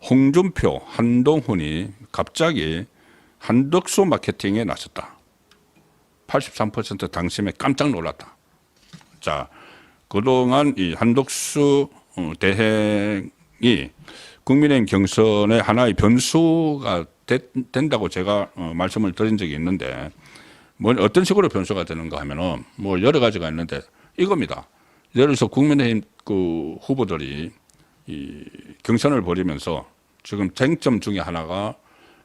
홍준표, 한동훈이 갑자기 한덕수 마케팅에 나섰다. 83% 당심에 깜짝 놀랐다. 자, 그동안 이 한덕수 대행이 국민의힘 경선의 하나의 변수가 된다고 제가 말씀을 드린 적이 있는데, 뭐 어떤 식으로 변수가 되는가 하면은 뭐 여러 가지가 있는데 이겁니다. 예를 들어서 국민의힘 그 후보들이 이 경선을 벌이면서 지금 쟁점 중에 하나가,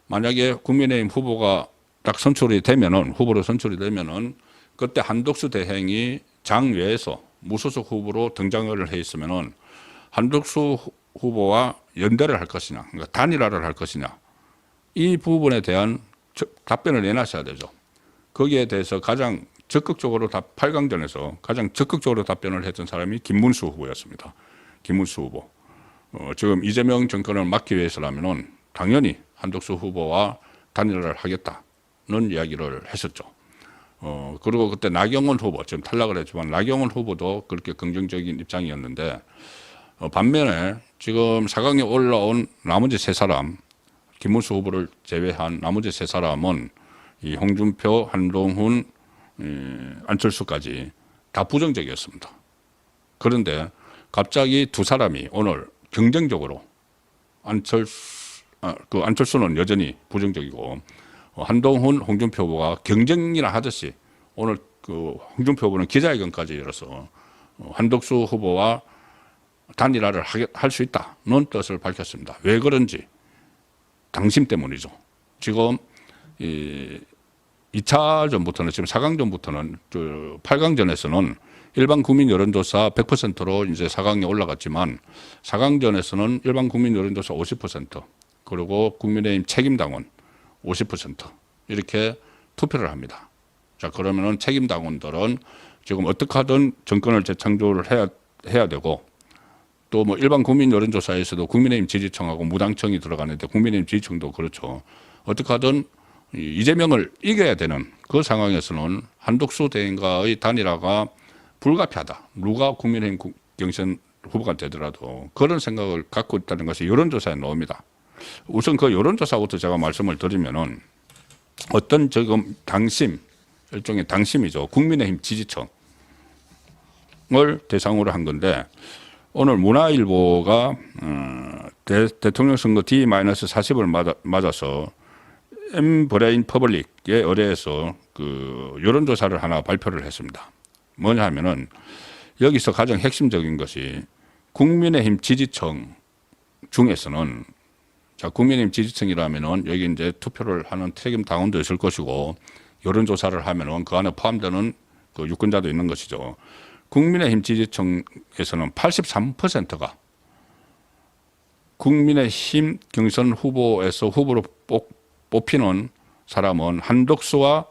만약에 국민의힘 후보가 딱 선출이 되면은, 후보로 선출이 되면은 그때 한덕수 대행이 장외에서 무소속 후보로 등장을 해 있으면은 한덕수 후보와 연대를 할 것이냐, 그러니까 단일화를 할 것이냐, 이 부분에 대한 답변을 내놨어야 되죠. 거기에 대해서 가장 적극적으로 8강전에서 가장 적극적으로 답변을 했던 사람이 김문수 후보였습니다. 김문수 후보. 지금 이재명 정권을 막기 위해서라면은 당연히 한덕수 후보와 단일화를 하겠다는 이야기를 했었죠. 그리고 그때 나경원 후보, 지금 탈락을 했지만 나경원 후보도 그렇게 긍정적인 입장이었는데, 반면에 지금 4강에 올라온 나머지 세 사람, 김문수 후보를 제외한 나머지 세 사람은 이 홍준표, 한동훈, 안철수까지 다 부정적이었습니다. 그런데 갑자기 두 사람이 오늘 경쟁적으로, 안철수는 여전히 부정적이고 한동훈, 홍준표 후보가 경쟁이나 하듯이 오늘 그 홍준표 후보는 기자회견까지 열어서 한덕수 후보와 단일화를 할 수 있다는 뜻을 밝혔습니다. 왜 그런지 당심 때문이죠. 지금 2차전부터는, 지금 4강전부터는, 8강전에서는 일반 국민 여론조사 100%로 이제 4강에 올라갔지만 4강전에서는 일반 국민 여론조사 50%, 그리고 국민의힘 책임당원 50% 이렇게 투표를 합니다. 자, 그러면은 책임당원들은 지금 어떻게 하든 정권을 재창조를 해야 되고, 또 뭐 일반 국민 여론조사에서도 국민의힘 지지층하고 무당층이 들어가는데 국민의힘 지지층도 그렇죠. 어떻게 하든 이재명을 이겨야 되는 그 상황에서는 한덕수 대행과의 단일화가 불가피하다. 누가 국민의힘 경선 후보가 되더라도 그런 생각을 갖고 있다는 것이 여론조사에 나옵니다. 우선 그 여론조사부터 제가 말씀을 드리면은, 어떤 지금 당심, 일종의 당심이죠. 국민의힘 지지층을 대상으로 한 건데, 오늘 문화일보가 대통령 선거 D-40을 맞아서 엠브레인 퍼블릭에 의뢰해서 그 여론조사를 하나 발표를 했습니다. 뭐냐 하면은, 여기서 가장 핵심적인 것이 국민의힘 지지층 중에서는, 자, 국민의힘 지지층이라면은 여기 이제 투표를 하는 책임 당원도 있을 것이고, 여론조사를 하면은 그 안에 포함되는 그 유권자도 있는 것이죠. 국민의힘 지지층에서는 83%가 국민의힘 경선 후보에서 후보로 뽑히는 사람은 한덕수와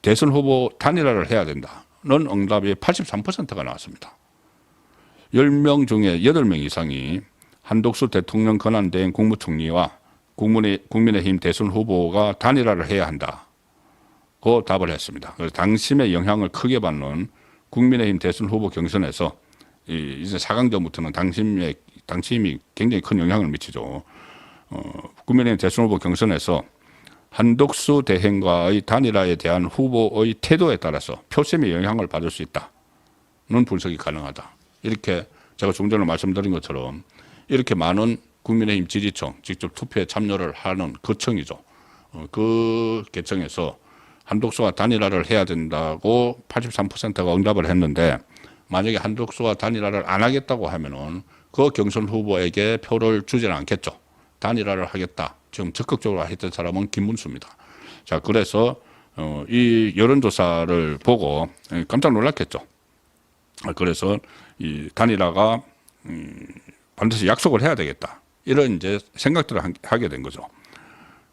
대선 후보 단일화를 해야 된다는 응답이 83%가 나왔습니다. 10명 중에 8명 이상이 한덕수 대통령 권한대행 국무총리와 국민의힘 대선 후보가 단일화를 해야 한다고 답을 했습니다. 그래서 당심의 영향을 크게 받는 국민의힘 대선 후보 경선에서 이제 4강전부터는 당심이 굉장히 큰 영향을 미치죠. 국민의힘 대선 후보 경선에서 한덕수 대행과의 단일화에 대한 후보의 태도에 따라서 표심의 영향을 받을 수 있다는 분석이 가능하다. 이렇게 제가 좀 전에 말씀드린 것처럼 이렇게 많은 국민의힘 지지층, 직접 투표에 참여를 하는 그 층이죠. 그 계층에서 한덕수와 단일화를 해야 된다고 83%가 응답을 했는데, 만약에 한덕수와 단일화를 안 하겠다고 하면은 그 경선 후보에게 표를 주지는 않겠죠. 단일화를 하겠다. 지금 적극적으로 했던 사람은 김문수입니다. 자, 그래서 이 여론조사를 보고 깜짝 놀랐겠죠. 그래서 이 단일화가 반드시 약속을 해야 되겠다. 이런 이제 생각들을 하게 된 거죠.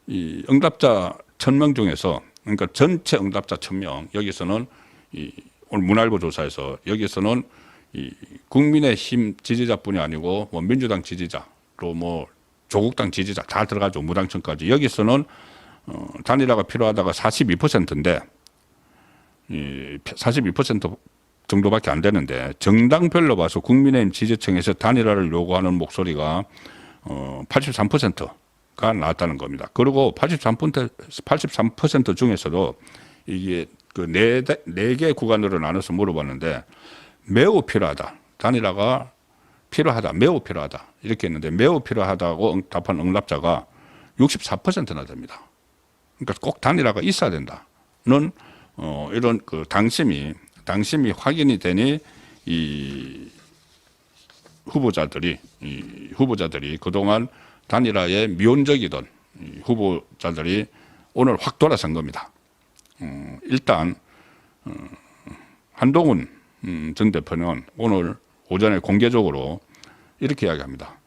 이 응답자 1000명 중에서, 그러니까 전체 응답자 1000명, 여기서는 오늘 문화일보 조사에서 여기서는 이 국민의힘 지지자뿐이 아니고 뭐 민주당 지지자, 또 뭐 조국당 지지자 다 들어가죠. 무당층까지. 여기서는 단일화가 필요하다가 42%인데, 42% 정도밖에 안 되는데, 정당별로 봐서 국민의힘 지지층에서 단일화를 요구하는 목소리가 83%가 나왔다는 겁니다. 그리고 83% 중에서도 이게 그 네 개 구간으로 나눠서 물어봤는데 매우 필요하다. 단일화가 필요하다. 매우 필요하다. 이렇게 했는데 매우 필요하다고 답한 응답자가 64%나 됩니다. 그러니까 꼭 단일화가 있어야 된다는 이런 그 당심이 확인이 되니 이 후보자들이 그동안 단일화에 미온적이던 후보자들이 오늘 확 돌아선 겁니다. 일단 한동훈 전 대표는 오늘 오전에 공개적으로 이렇게 이야기합니다.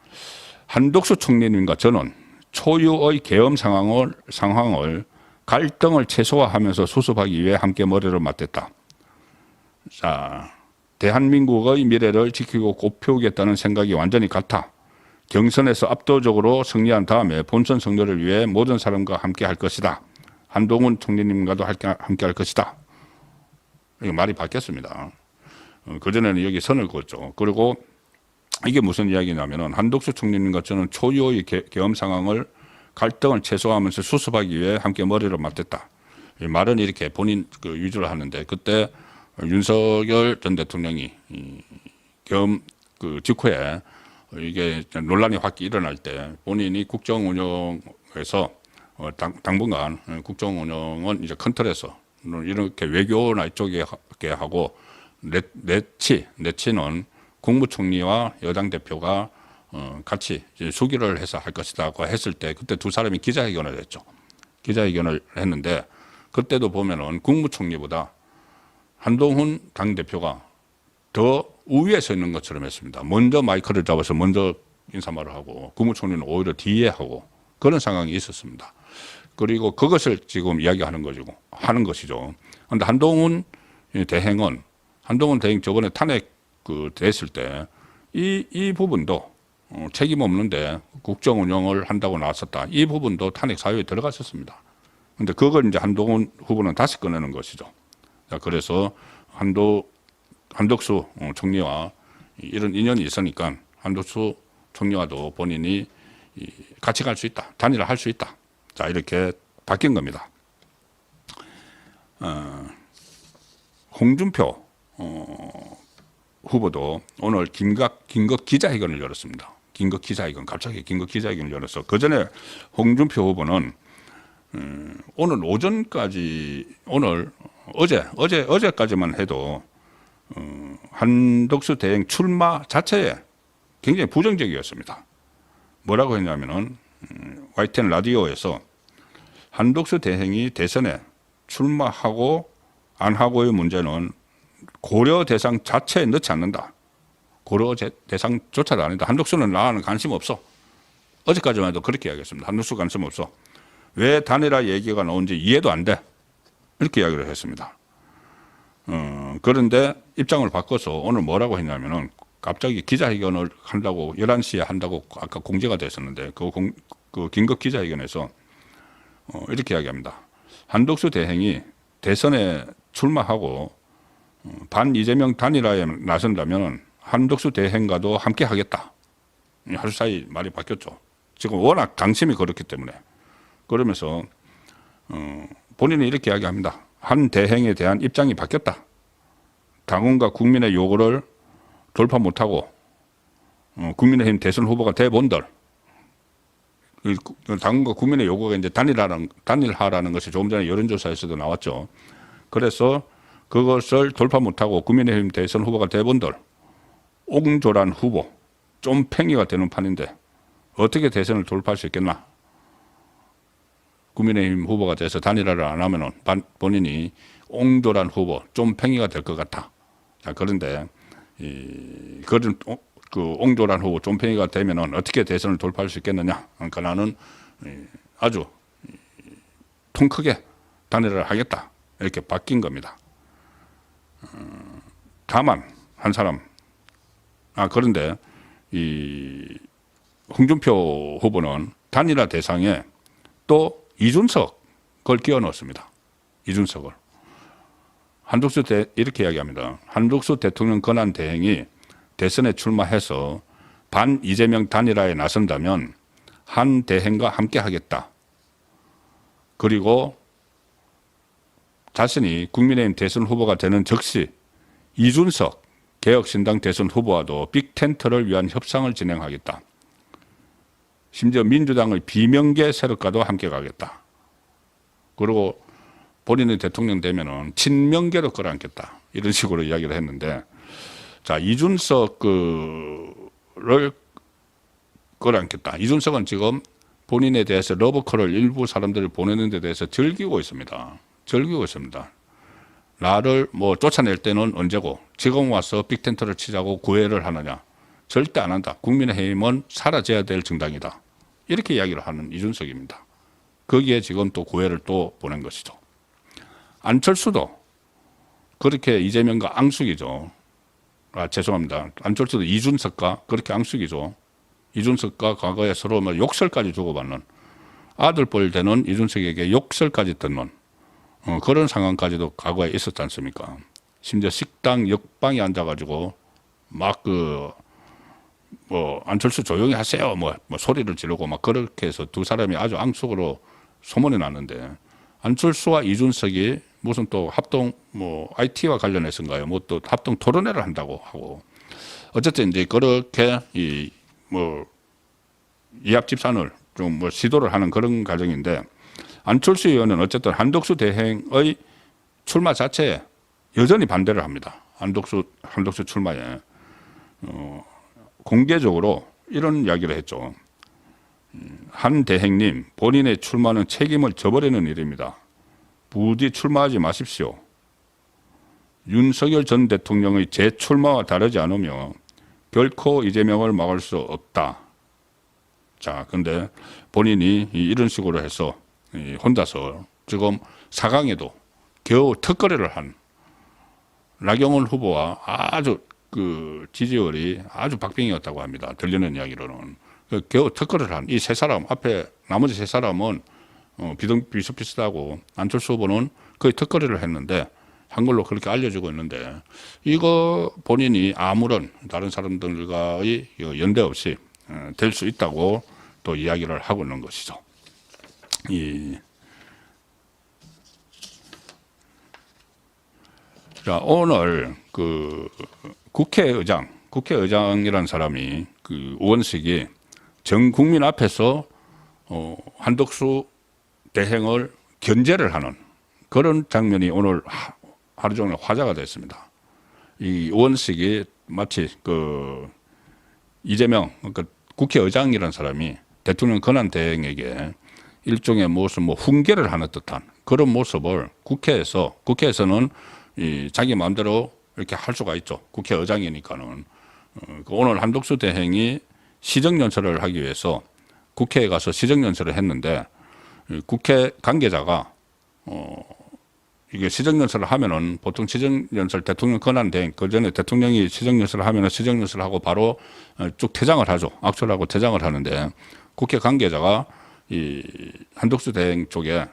한덕수 총리님과 저는 초유의 계엄 상황을 갈등을 최소화하면서 수습하기 위해 함께 머리를 맞댔다. 자, 대한민국의 미래를 지키고 곱피우겠다는 생각이 완전히 같아. 경선에서 압도적으로 승리한 다음에 본선 승리를 위해 모든 사람과 함께 할 것이다. 한동훈 총리님과도 함께 할 것이다. 이게 말이 바뀌었습니다. 그전에는 여기 선을 그었죠. 그리고 이게 무슨 이야기냐면은 한덕수 총리님과 저는 초유의 계엄 상황을 갈등을 최소화하면서 수습하기 위해 함께 머리를 맞댔다. 이 말은 이렇게 본인 그 위주로 하는데 그때 윤석열 전 대통령이 계엄 그 직후에 이게 논란이 확 일어날 때 본인이 국정 운영에서 당분간 국정 운영은 이제 큰 틀에서 이렇게 외교나 이쪽에 하고 내치는 국무총리와 여당 대표가 같이 이제 수기를 해서 할 것이다고 했을 때 그때 두 사람이 기자회견을 했죠. 기자회견을 했는데 그때도 보면은 국무총리보다 한동훈 당대표가 더 우위에 서 있는 것처럼 했습니다. 먼저 마이크를 잡아서 먼저 인사말을 하고 국무총리는 오히려 뒤에 하고 그런 상황이 있었습니다. 그리고 그것을 지금 이야기하는 것이죠. 그런데 한동훈 대행 저번에 탄핵 됐을 때 이 부분도 책임 없는데 국정 운영을 한다고 나왔었다. 이 부분도 탄핵 사유에 들어갔었습니다. 그런데 그걸 이제 한동훈 후보는 다시 꺼내는 것이죠. 자, 그래서 한덕수 총리와 이런 인연이 있으니까 한덕수 총리와도 본인이 같이 갈 수 있다. 단일화 할 수 있다. 자, 이렇게 바뀐 겁니다. 홍준표 후보도 오늘 긴급 기자회견을 열었습니다. 갑자기 긴급 기자회견을 열어서 그 전에 홍준표 후보는 오늘 오전까지 어제까지만 해도 한덕수 대행 출마 자체에 굉장히 부정적이었습니다. 뭐라고 했냐면은 YTN 라디오에서 한덕수 대행이 대선에 출마하고 안 하고의 문제는 고려 대상 자체에 넣지 않는다. 고려 대상조차도 아니다. 한덕수는 나는 관심 없어. 어제까지만 해도 그렇게 이야기했습니다. 한덕수 관심 없어. 왜 단일화 얘기가 나온지 이해도 안 돼. 이렇게 이야기를 했습니다. 그런데 입장을 바꿔서 오늘 뭐라고 했냐면은 갑자기 기자회견을 한다고 11시에 한다고 아까 공지가 됐었는데 그 긴급 기자회견에서 이렇게 이야기합니다. 한덕수 대행이 대선에 출마하고 반 이재명 단일화에 나선다면 한덕수 대행과도 함께 하겠다. 하루 사이 말이 바뀌었죠. 지금 워낙 당심이 그렇기 때문에. 그러면서 본인이 이렇게 이야기합니다. 한 대행에 대한 입장이 바뀌었다. 당원과 국민의 요구를 돌파 못하고 국민의힘 대선 후보가 돼본들 당원과 국민의 요구가 이제 단일화라는 것이 조금 전에 여론조사에서도 나왔죠. 그래서 그것을 돌파 못하고 국민의힘 대선 후보가 돼본들 옹졸한 후보, 쫌팽이가 되는 판인데 어떻게 대선을 돌파할 수 있겠나? 국민의힘 후보가 돼서 단일화를 안 하면은 본인이 옹졸한 후보, 쫌팽이가 될 것 같아. 자, 그런데 그런 그 옹졸한 후보, 쫌팽이가 되면은 어떻게 대선을 돌파할 수 있겠느냐? 그러니까 나는 아주 통 크게 단일화를 하겠다. 이렇게 바뀐 겁니다. 다만 한 사람 그런데 이 홍준표 후보는 단일화 대상에 또 이준석을 끼워 넣었습니다. 이준석을. 이렇게 이야기합니다. 한덕수 대통령 권한 대행이 대선에 출마해서 반 이재명 단일화에 나선다면 한 대행과 함께 하겠다. 그리고 자신이 국민의힘 대선 후보가 되는 즉시 이준석 개혁신당 대선 후보와도 빅텐트를 위한 협상을 진행하겠다. 심지어 민주당의 비명계 세력과도 함께 가겠다. 그리고 본인이 대통령 되면은 친명계로 끌어안겠다. 이런 식으로 이야기를 했는데, 자, 이준석 를 끌어안겠다. 이준석은 지금 본인에 대해서 러브콜을 일부 사람들을 보내는 데 대해서 즐기고 있습니다. 즐기고 있습니다. 나를 뭐 쫓아낼 때는 언제고 지금 와서 빅텐트를 치자고 구애를 하느냐. 절대 안 한다. 국민의힘은 사라져야 될 정당이다. 이렇게 이야기를 하는 이준석입니다. 거기에 지금 또 구애를 또 보낸 것이죠. 안철수도 그렇게 이재명과 앙숙이죠. 죄송합니다. 안철수도 이준석과 그렇게 앙숙이죠. 이준석과 과거에 서로 뭐 욕설까지 주고받는, 아들뻘 되는 이준석에게 욕설까지 듣는 그런 상황까지도 과거에 있었지 않습니까? 심지어 식당 옆방에 앉아가지고 막 안철수 조용히 하세요 뭐 소리를 지르고 막 그렇게 해서 두 사람이 아주 앙숙으로 소문이 났는데, 안철수와 이준석이 무슨 또 합동 IT와 관련해서인가요? 뭐 또 합동 토론회를 한다고 하고, 어쨌든 이제 그렇게 이합 집산을 좀 시도를 하는 그런 과정인데, 안철수 의원은 어쨌든 한덕수 대행의 출마 자체에 여전히 반대를 합니다. 한덕수 출마에 공개적으로 이런 이야기를 했죠. 한 대행님, 본인의 출마는 책임을 져버리는 일입니다. 부디 출마하지 마십시오. 윤석열 전 대통령의 재출마와 다르지 않으며 결코 이재명을 막을 수 없다. 자, 근데 본인이 이런 식으로 해서 혼자서 지금 4강에도 겨우 턱걸이를 한 나경원 후보와 아주 지지율이 아주 박빙이었다고 합니다. 들리는 이야기로는. 겨우 턱걸이를 한 이 세 사람, 앞에 나머지 세 사람은 비슷비슷하고 안철수 후보는 거의 턱걸이를 했는데 한 걸로 그렇게 알려지고 있는데, 이거 본인이 아무런 다른 사람들과의 연대 없이 될 수 있다고 또 이야기를 하고 있는 것이죠. 자, 오늘 국회의장이라는 사람이 우원식이 전 국민 앞에서 한덕수 대행을 견제를 하는 그런 장면이 오늘 하루 종일 화제가 됐습니다. 이 우원식이 마치 이재명 국회의장이라는 사람이 대통령 권한대행에게 일종의 무슨 훈계를 하는 듯한 그런 모습을 국회에서는 자기 마음대로 이렇게 할 수가 있죠. 국회의장이니까는. 오늘 한덕수 대행이 시정연설을 하기 위해서 국회에 가서 시정연설을 했는데, 국회 관계자가 이게 시정연설을 하면은 보통 시정연설 대통령 권한대행, 그 전에 대통령이 시정연설을 하면은 시정연설을 하고 바로 쭉 퇴장을 하죠. 악수를 하고 퇴장을 하는데, 국회 관계자가 이 한덕수 대행 쪽에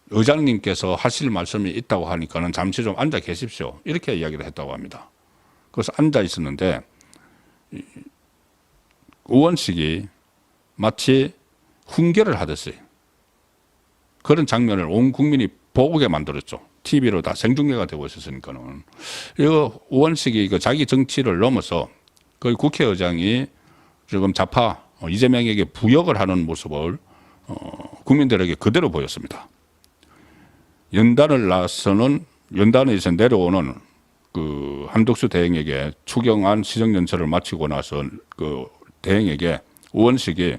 의장님께서 하실 말씀이 있다고 하니까는 잠시 좀 앉아 계십시오. 이렇게 이야기를 했다고 합니다. 그래서 앉아 있었는데, 의원식이 마치 훈계를 하듯이 그런 장면을 온 국민이 보게 만들었죠. TV로 다 생중계가 되고 있었으니까는. 이거 의원식이 자기 정치를 넘어서 그 국회의장이 지금 좌파 이재명에게 부역을 하는 모습을 국민들에게 그대로 보였습니다. 연단에서 내려오는 한덕수 대행에게 추경안 시정연설을 마치고 나서 대행에게 의원식이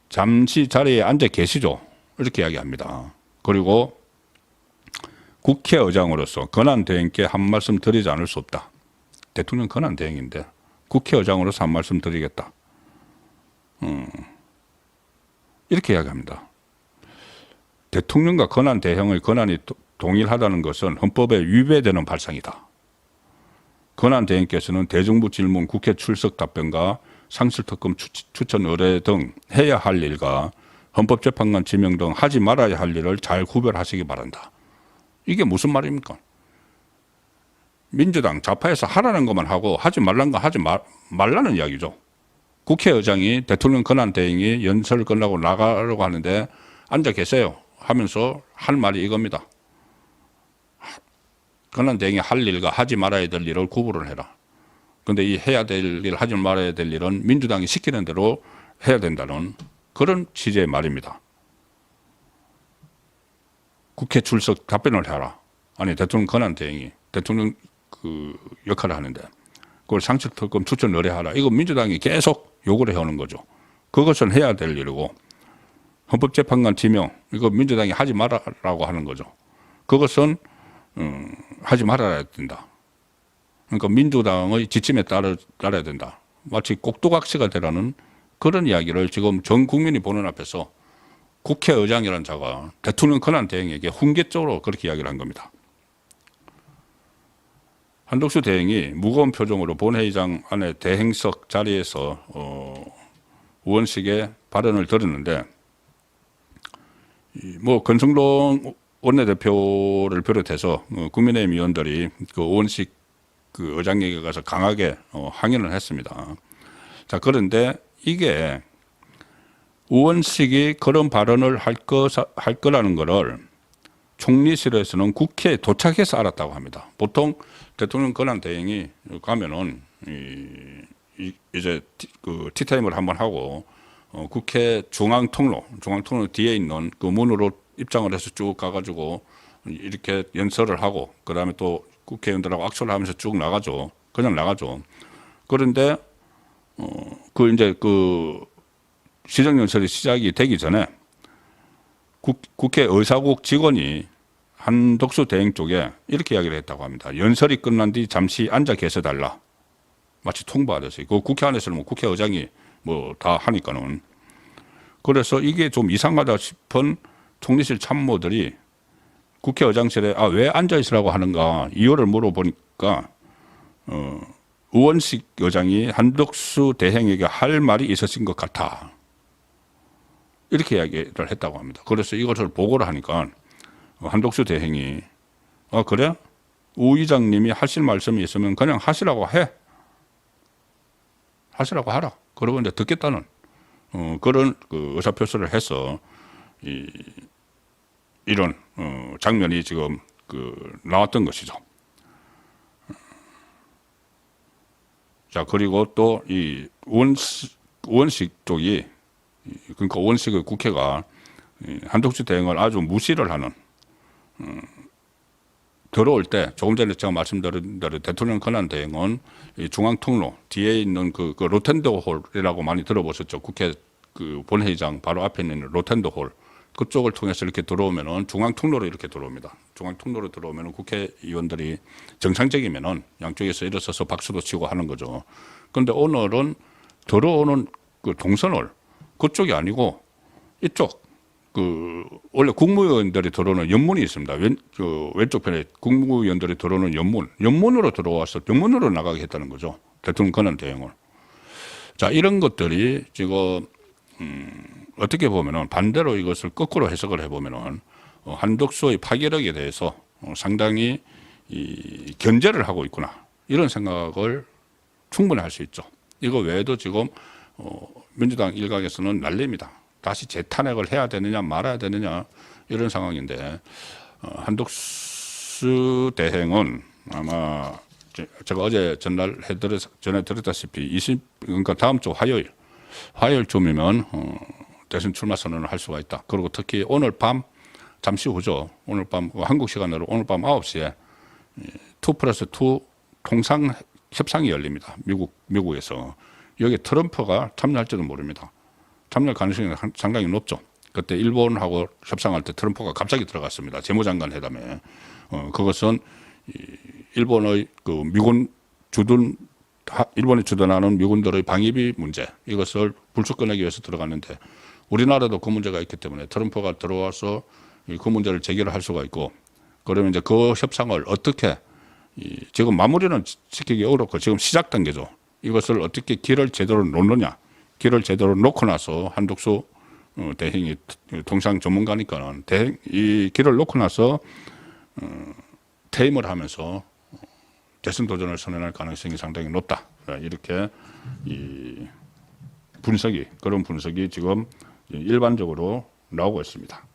잠시 자리에 앉아 계시죠. 이렇게 이야기합니다. 그리고 국회의장으로서 권한대행께 한 말씀 드리지 않을 수 없다. 대통령 권한대행인데 국회의장으로서 한 말씀 드리겠다. 이렇게 이야기합니다. 대통령과 권한대행의 권한이 동일하다는 것은 헌법에 위배되는 발상이다. 권한대행께서는 대정부 질문, 국회 출석 답변과 상실특검 추천 의뢰 등 해야 할 일과 헌법재판관 지명 등 하지 말아야 할 일을 잘 구별하시기 바란다. 이게 무슨 말입니까? 민주당 좌파에서 하라는 것만 하고 하지 말라는 거 하지 말라는 이야기죠. 국회의장이 대통령 권한대행이 연설 끝나고 나가려고 하는데 앉아 계세요 하면서 할 말이 이겁니다. 권한대행이 할 일과 하지 말아야 될 일을 구분을 해라. 그런데 이 해야 될 일, 하지 말아야 될 일은 민주당이 시키는 대로 해야 된다는 그런 취지의 말입니다. 국회 출석 답변을 해라. 아니 대통령 권한대행이 대통령 그 역할을 하는데 그걸 상식특검 추천 의뢰하라. 이거 민주당이 계속 요구를 해오는 거죠. 그것은 해야 될 일이고 헌법재판관 지명 이거 민주당이 하지 말라고 하는 거죠. 그것은 하지 말아야 된다. 그러니까 민주당의 지침에 따라야 된다. 마치 꼭두각시가 되라는 그런 이야기를 지금 전 국민이 보는 앞에서 국회의장이라는 자가 대통령 권한대행에게 훈계적으로 그렇게 이야기를 한 겁니다. 한덕수 대행이 무거운 표정으로 본회의장 안에 대행석 자리에서 의원식의 발언을 들었는데 뭐 권성동 원내대표를 비롯해서 국민의힘 의원들이 그 의원식 그 의장에게 가서 강하게 항의를 했습니다. 자, 그런데 이게 의원식이 그런 발언을 할 거라는 거를 총리실에서는 국회에 도착해서 알았다고 합니다. 보통 대통령 권한대행이 가면은 이제 그 티타임을 한번 하고 국회 중앙통로 뒤에 있는 그 문으로 입장을 해서 쭉 가가지고 이렇게 연설을 하고 그 다음에 또 국회의원들하고 악수를 하면서 쭉 나가죠. 그냥 나가죠. 그런데 그 이제 그 시정연설이 시작이 되기 전에 국회 의사국 직원이 한덕수 대행 쪽에 이렇게 이야기를 했다고 합니다. 연설이 끝난 뒤 잠시 앉아 계셔 달라. 마치 통보하듯이. 그 국회 안에서는 뭐 국회의장이 뭐 다 하니까는. 그래서 이게 좀 이상하다 싶은 총리실 참모들이 국회의장실에 왜 앉아 있으라고 하는가 이유를 물어보니까 의원식 의장이 한덕수 대행에게 할 말이 있으신 것 같아. 이렇게 이야기를 했다고 합니다. 그래서 이것을 보고를 하니까 한덕수 대행이 그래? 우 의장님이 하실 말씀이 있으면 그냥 하시라고 해. 하시라고 하라. 그러고 이제 듣겠다는 그런 그 의사표시를 해서 이런 장면이 지금 나왔던 것이죠. 자, 그리고 또 이 의원식 쪽이 그러니까 의원식의 국회가 한덕수 대행을 아주 무시를 하는 들어올 때 조금 전에 제가 말씀드린 대로 대통령 권한대행은 중앙통로 뒤에 있는 그 로텐더 홀이라고 많이 들어보셨죠. 국회 그 본회의장 바로 앞에 있는 로텐더 홀 그쪽을 통해서 이렇게 들어오면은 중앙통로로 이렇게 들어옵니다. 중앙통로로 들어오면은 국회의원들이 정상적이면은 양쪽에서 일어서서 박수도 치고 하는 거죠. 그런데 오늘은 들어오는 그 동선을 그쪽이 아니고 이쪽 원래 국무위원들이 들어오는 연문이 있습니다. 왼쪽 편에 국무위원들이 들어오는 연문으로 들어와서 연문으로 나가게 했다는 거죠. 대통령 권한대행을. 자, 이런 것들이 지금 어떻게 보면은 반대로 이것을 거꾸로 해석을 해보면은 한덕수의 파괴력에 대해서 상당히 견제를 하고 있구나 이런 생각을 충분히 할 수 있죠. 이거 외에도 지금 민주당 일각에서는 난리입니다. 다시 재탄핵을 해야 되느냐 말아야 되느냐 이런 상황인데 한덕수 대행은 아마 제가 어제 전해드렸다시피 그러니까 다음 주 화요일쯤이면 대선 출마 선언을 할 수가 있다. 그리고 특히 오늘 밤 잠시 후죠. 오늘 밤 한국 시간으로 오늘 밤 9시에 2+2 통상 협상이 열립니다. 미국에서. 여기 트럼프가 참여할지도 모릅니다. 참여할 가능성이 상당히 높죠. 그때 일본하고 협상할 때 트럼프가 갑자기 들어갔습니다. 재무장관 회담에. 그것은 일본의 일본이 주둔하는 미군들의 방위비 문제 이것을 불쑥 꺼내기 위해서 들어갔는데 우리나라도 그 문제가 있기 때문에 트럼프가 들어와서 그 문제를 제기를 할 수가 있고 그러면 이제 그 협상을 어떻게 지금 마무리는 시키기 어렵고 지금 시작 단계죠. 이것을 어떻게 길을 제대로 놓느냐. 길을 제대로 놓고 나서 한덕수 대행이 통상 전문가니까는 이 길을 놓고 나서 퇴임을 하면서 대선 도전을 선언할 가능성이 상당히 높다. 이렇게 이 분석이 그런 분석이 지금 일반적으로 나오고 있습니다.